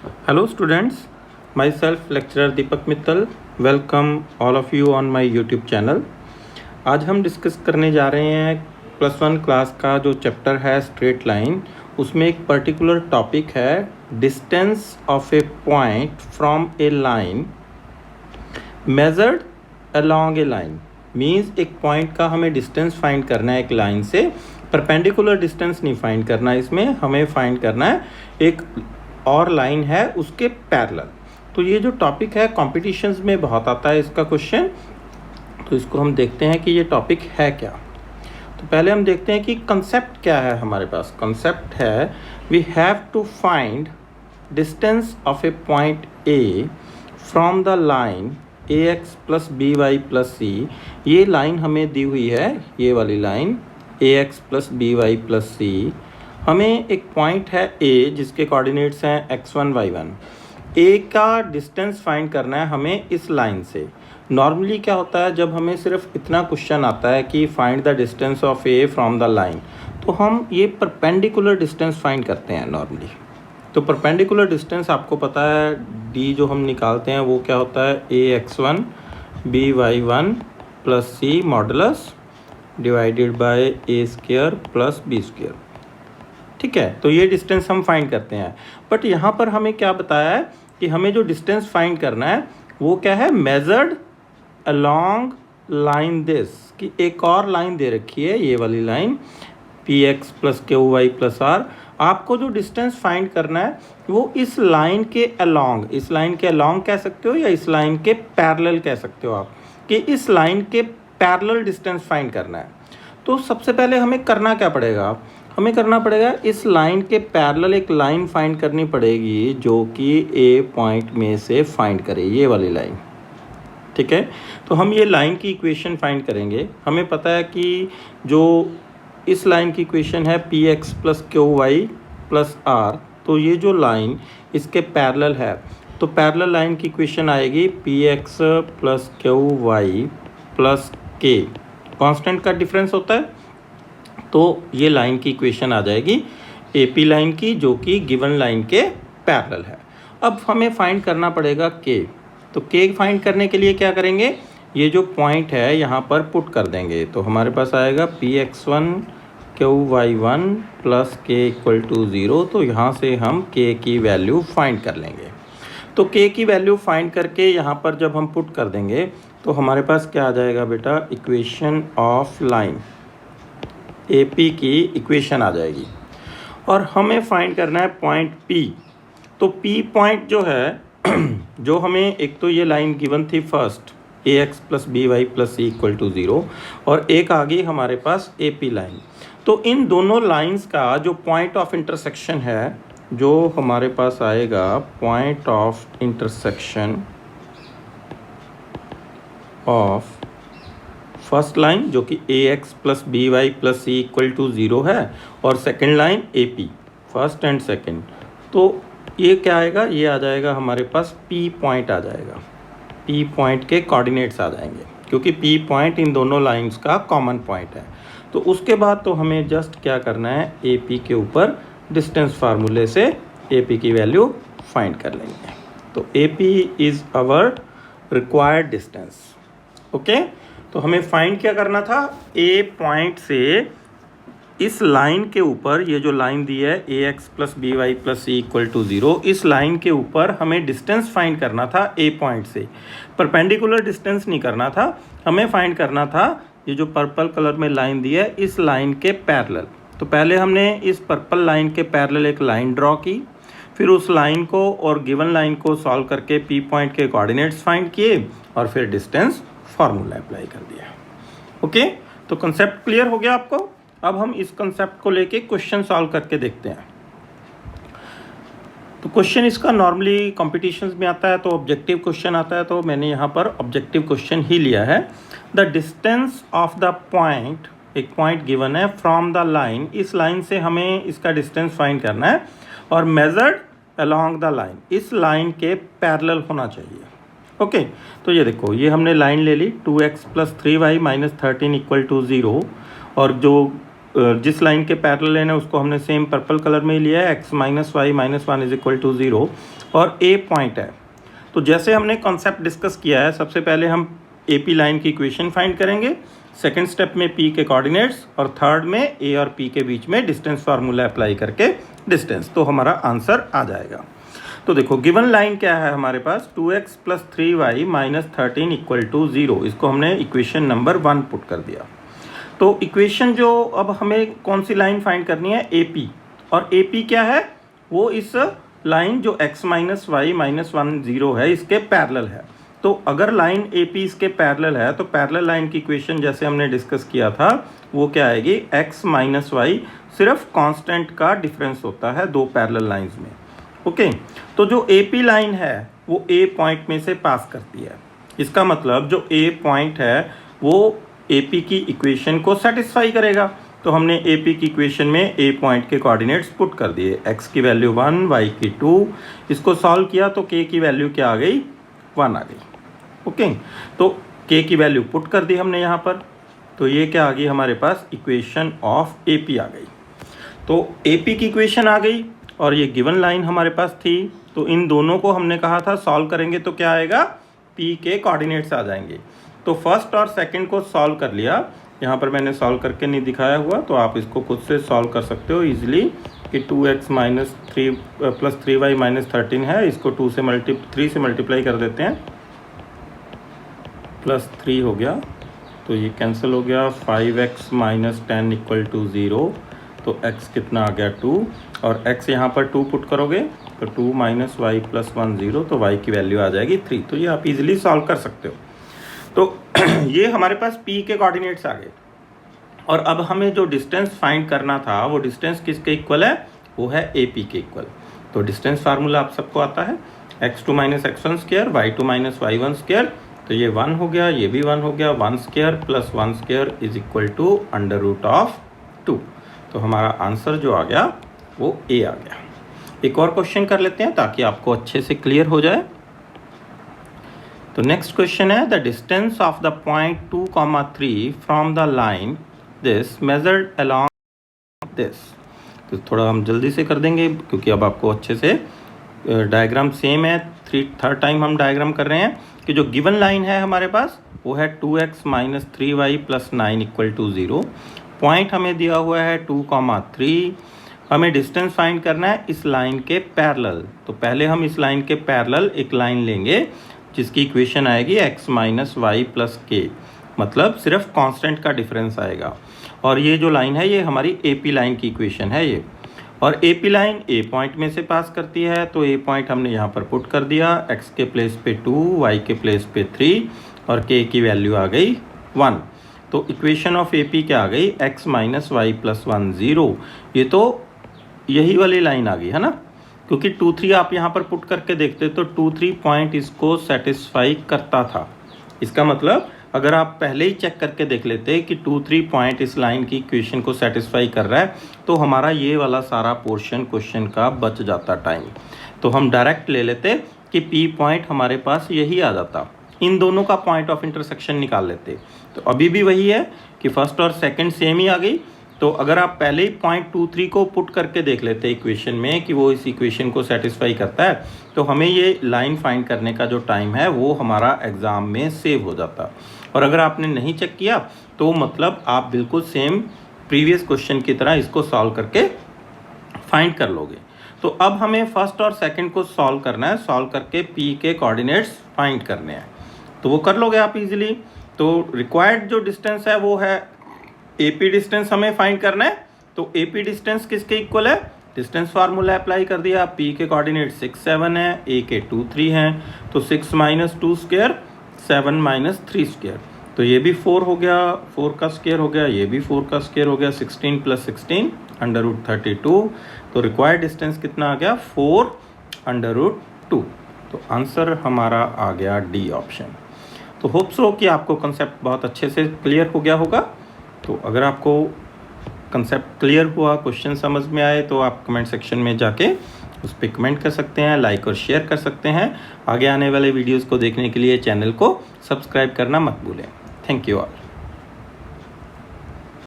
Hello students, myself lecturer Deepak Mittal, welcome all of you on my YouTube channel. आज हम discuss करने जा रहे हैं +1 क्लास का जो चैप्टर है स्ट्रेट लाइन, उसमें एक पर्टिकुलर टॉपिक है distance of a point from A line measured along A line. Means एक पॉइंट का हमें डिस्टेंस फाइंड करना है एक लाइन से, परपेंडिकुलर डिस्टेंस नहीं फाइंड करना, इसमें हमें फाइंड करना है एक और लाइन है उसके पैरेलल। तो ये जो टॉपिक है कॉम्पिटिशन्स में बहुत आता है इसका क्वेश्चन, तो इसको हम देखते हैं कि ये टॉपिक है क्या। तो पहले हम देखते हैं कि कंसेप्ट क्या है। हमारे पास कंसेप्ट है we have to find distance of a point A from the line ax plus B Y plus C. ये लाइन हमें दी हुई है, ये वाली line ax plus B Y plus C. हमें एक पॉइंट है a जिसके कोऑर्डिनेट्स हैं x1 y1। a का डिस्टेंस फाइंड करना है हमें इस लाइन से। नॉर्मली क्या होता है, जब हमें सिर्फ इतना क्वेश्चन आता है कि find the distance of a from the line, तो हम ये परपेंडिकुलर डिस्टेंस फाइंड करते हैं नॉर्मली। तो परपेंडिकुलर डिस्टेंस आपको पता है d जो हम निकालते हैं वो क्या होता है ax1 by1 plus C modulus divided by a square plus b square. ठीक है, तो ये डिस्टेंस हम फाइंड करते हैं। बट यहाँ पर हमें क्या बताया है कि हमें जो डिस्टेंस फाइंड करना है वो क्या है, मेजर्ड अलोंग लाइन दिस, कि एक और लाइन दे रखी है ये वाली line px plus Q Y plus R. आपको जो डिस्टेंस फाइंड करना है वो इस लाइन के अलोंग, इस लाइन के अलोंग कह सकते हो या इस लाइन के पैरेलल कह सकते हो आप, कि इस लाइन के पैरेलल डिस्टेंस फाइंड करना है। तो सबसे पहले हमें करना क्या पड़ेगा, हमें करना पड़ेगा इस लाइन के पैरेलल एक लाइन फाइंड करनी पड़ेगी जो कि ए पॉइंट में से फाइंड करे, ये वाली लाइन। ठीक है, तो हम ये लाइन की इक्वेशन फाइंड करेंगे। हमें पता है कि जो इस लाइन की इक्वेशन है P X plus Q Y plus R, तो ये जो लाइन इसके पैरेलल है, तो पैरेलल लाइन की इक्वेशन आएगी P X plus Q Y plus K. Constant का डिफरेंस होता है, तो ये लाइन की इक्वेशन आ जाएगी ए पी लाइन की, जो कि गिवन लाइन के पैरेलल है। अब हमें फाइंड करना पड़ेगा के। तो के फाइंड करने के लिए क्या करेंगे, ये जो पॉइंट है यहाँ पर पुट कर देंगे, तो हमारे पास आएगा P X one Q Y one plus K equal to 0। तो यहाँ से हम के की वैल्यू फाइंड कर लेंगे। तो के की वैल्यू फाइंड करके यहाँ पर जब हम पुट कर देंगे तो हमारे पास क्या आ जाएगा बेटा, equation of line A P की इक्वेशन आ जाएगी। और हमें फाइंड करना है पॉइंट पी। तो पी पॉइंट जो है जो हमें, एक तो ये लाइन गिवन थी first A X plus B Y plus C equal to 0, और एक आ गई हमारे पास ए पी लाइन। तो इन दोनों लाइंस का जो पॉइंट ऑफ इंटरसेक्शन है, जो हमारे पास आएगा point of intersection of first line जो कि A X plus B Y plus C equal to 0 है, और second line A P, first and second. तो ये क्या आएगा, ये आ जाएगा हमारे पास पी पॉइंट आ जाएगा। पी पॉइंट के कोऑर्डिनेट्स आ जाएंगे, क्योंकि पी पॉइंट इन दोनों लाइंस का कॉमन पॉइंट है। तो उसके बाद तो हमें जस्ट क्या करना है, ए पी के ऊपर डिस्टेंस फार्मूले से ए पी की वैल्यू फाइंड कर लेंगे। तो A P is our required distance. Okay, तो हमें फाइंड क्या करना था, ए पॉइंट से इस लाइन के ऊपर, ये जो लाइन दी है A X plus B Y plus C equal to 0, इस लाइन के ऊपर हमें डिस्टेंस फाइंड करना था ए पॉइंट से। परपेंडिकुलर डिस्टेंस नहीं करना था, हमें फाइंड करना था ये जो पर्पल कलर में लाइन दी है इस लाइन के पैरेलल। तो पहले हमने इस पर्पल लाइन के पैरेलल एक लाइन ड्रॉ की, फिर उस लाइन को और गिवन लाइन को सॉल्व करके पी पॉइंट के कोऑर्डिनेट्स फाइंड किए, और फिर डिस्टेंस फार्मूला अप्लाई कर दिया। ओके, तो कंसेप्ट क्लियर हो गया आपको। अब हम इस कंसेप्ट को लेके क्वेश्चन सॉल्व करके देखते हैं। तो क्वेश्चन इसका नॉर्मली कॉम्पिटिशन्स में आता है, तो ऑब्जेक्टिव क्वेश्चन आता है, तो मैंने यहाँ पर ऑब्जेक्टिव क्वेश्चन ही लिया है। The distance of the point, एक पॉइंट गिवन है फ्रॉम द लाइन, इस लाइन से हमें इसका डिस्टेंस फाइंड करना है, और मेजर्ड अलोंग द लाइन, इस लाइन के पैरेलल होना चाहिए। ओके, तो ये देखो, ये हमने लाइन ले ली 2x plus 3y minus 13 equal to 0, और जो जिस लाइन के पैरेलल है उसको हमने सेम पर्पल कलर में ही लिया है, x minus Y minus 1 is equal to 0 और a पॉइंट है। तो जैसे हमने कॉन्सेप्ट डिस्कस किया है, सबसे पहले हम AP लाइन की इक्वेशन फाइंड करेंगे, सेकंड स्टेप में P के कोऑर्डिनेट्स और थर्ड में A और P के बीच में डिस्टेंस फार्मूला अप्लाई करके डिस्टेंस, तो हमारा आंसर आ जाएगा। तो देखो गिवन लाइन क्या है हमारे पास, 2x plus 3y minus 13 equal to 0, इसको हमने इक्वेशन नंबर 1 पुट कर दिया। तो इक्वेशन जो अब हमें कौन सी लाइन फाइंड करनी है, AP, और AP क्या है, वो इस लाइन जो x माइनस वाई माइनस 1 0 है इसके पैरेलल है। तो अगर लाइन AP इसके पैरेलल है तो पैरेलल लाइन की इक्वेशन जैसे हमने डिस्कस किया था वो क्या आएगी, x माइनस वाई सिर्फ कांस्टेंट का डिफरेंस होता है दो पैरेलल लाइंस में। ओके, तो जो AP लाइन है वो A पॉइंट में से पास करती है, इसका मतलब जो A पॉइंट है वो AP की इक्वेशन को सेटिस्फाई करेगा। तो हमने AP की इक्वेशन में A पॉइंट के कोऑर्डिनेट्स पुट कर दिए, x की वैल्यू 1, y की 2, इसको सॉल्व किया तो k की वैल्यू क्या आ गई, 1 आ गई। ओके, तो k की वैल्यू पुट कर दी हमने यहाँ पर, तो ये क्या आ गई हमारे पास, इक्वेशन ऑफ AP आ गई। तो AP की इक्वेशन आ गई और ये गिवन लाइन हमारे पास थी, तो इन दोनों को हमने कहा था सॉल्व करेंगे तो क्या आएगा, P के कोऑर्डिनेट्स आ जाएंगे। तो फर्स्ट और सेकंड को सॉल्व कर लिया, यहाँ पर मैंने सॉल्व करके नहीं दिखाया हुआ, तो आप इसको खुद से सॉल्व कर सकते हो इजीली कि 2x minus 3 plus 3y minus 13 है, इसको 3 से मल्टीप्लाई कर देते हैं, प्लस 3 हो गया तो ये कैंसिल हो गया, 5x माइनस 10 इक्वल टू 0, तो x कितना आ गया 2, और x यहाँ पर 2 पुट करोगे तो 2 माइनस वाई प्लस 1 0, तो y की वैल्यू आ जाएगी 3। तो ये आप इजीली सॉल्व कर सकते हो। तो ये हमारे पास P के कोऑर्डिनेट्स आ गए, और अब हमें जो डिस्टेंस फाइंड करना था वो डिस्टेंस किसके इक्वल है, वो है AP के इक्वल। तो डिस्टेंस फार्मूला आप सबको आता है, x2 minus x1 square y2 minus y1 square, तो ये 1 हो गया, ये भी 1 हो गया, 1 square plus 1 square is equal to under root of 2। तो हमारा आंसर जो आ गया वो A आ गया। एक और क्वेश्चन कर लेते हैं ताकि आपको अच्छे से क्लियर हो जाए। तो नेक्स्ट क्वेश्चन है, the distance of the point 2,3 from the line this measured along this. तो थोड़ा हम जल्दी से कर देंगे क्योंकि अब आपको अच्छे से डायग्राम सेम है, थर्ड टाइम हम डायग्राम कर रहे हैं कि जो गिवन लाइन है हमारे पास वो है 2x minus 3y plus 9 equal to 0। Point हमें दिया हुआ है 2,3, हमें डिस्टेंस फाइंड करना है इस लाइन के पैरेलल। तो पहले हम इस लाइन के पैरेलल एक लाइन लेंगे जिसकी इक्वेशन आएगी x माइनस वाई प्लस के, मतलब सिर्फ कांस्टेंट का डिफरेंस आएगा। और ये जो लाइन है ये हमारी AP लाइन की इक्वेशन है ये, और AP लाइन A पॉइंट में से पास करती है, तो A पॉइंट हमने यहाँ पर पुट कर दिया, x के प्लेस पे 2, y के प्लेस पे 3 और k की वैल्यू आ गई 1। तो इक्वेशन ऑफ AP क्या आ गई, x माइनस वाई प्लस 1 0। ये तो यही वाली लाइन आ गई है ना, क्योंकि 2 3 आप यहाँ पर पुट करके देखते तो 2 3 पॉइंट इसको सेटिस्फाई करता था। इसका मतलब अगर आप पहले ही चेक करके देख लेते कि 2 3 पॉइंट इस लाइन की इक्वेशन को सेटिस्फाई कर रहा है तो हमारा ये वाला सारा पोर्शन क्वेश्चन का बच जाता टाइम। तो हम डायरेक्ट ले लेते कि P पॉइंट हमारे पास यही आ जाता, इन दोनों का पॉइंट ऑफ इंटरसेक्शन निकाल लेते। तो अभी भी वही है कि फर्स्ट और सेकंड सेम ही आ गई। तो अगर आप पहले ही पॉइंट 2 3 को पुट करके देख लेते इक्वेशन में कि वो इस इक्वेशन को सेटिस्फाई करता है तो हमें ये लाइन फाइंड करने का जो टाइम है वो हमारा एग्ज़ाम में सेव हो जाता। और अगर आपने नहीं चेक किया तो मतलब आप बिल्कुल सेम प्रीवियस क्वेश्चन की तरह इसको सॉल्व करके फाइंड कर लोगे। तो अब हमें फर्स्ट और सेकंड को सॉल्व करना है, सॉल्व करके P के कोऑर्डिनेट्स फाइंड करने हैं, तो वो कर लोगे आप इजीली। तो रिक्वायर्ड जो डिस्टेंस है वो है AP डिस्टेंस हमें फाइंड करना है। तो AP डिस्टेंस किसके इक्वल है, डिस्टेंस फार्मूला अप्लाई कर दिया, P के कोऑर्डिनेट 6 7 है, A के 2 3 हैं, तो 6 माइनस 2 स्क्वायर 7 माइनस 3 स्क्वायर, तो ये भी 4 हो गया, 4 का स्क्वायर हो गया, ये भी 4 का स्क्वायर हो गया, 16 प्लस 16 अंडर रूट 32। तो रिक्वायर्ड डिस्टेंस कितना आ गया, 4 अंडर रूट 2। तो आंसर हमारा आ गया D ऑप्शन। तो होप सो कि आपको कंसेप्ट बहुत अच्छे से क्लियर हो गया होगा। तो अगर आपको कंसेप्ट क्लियर हुआ, क्वेश्चन समझ में आए तो आप कमेंट सेक्शन में जाके उस पर कमेंट कर सकते हैं, लाइक और शेयर कर सकते हैं। आगे आने वाले वीडियोस को देखने के लिए चैनल को सब्सक्राइब करना मत भूलें। Thank you all.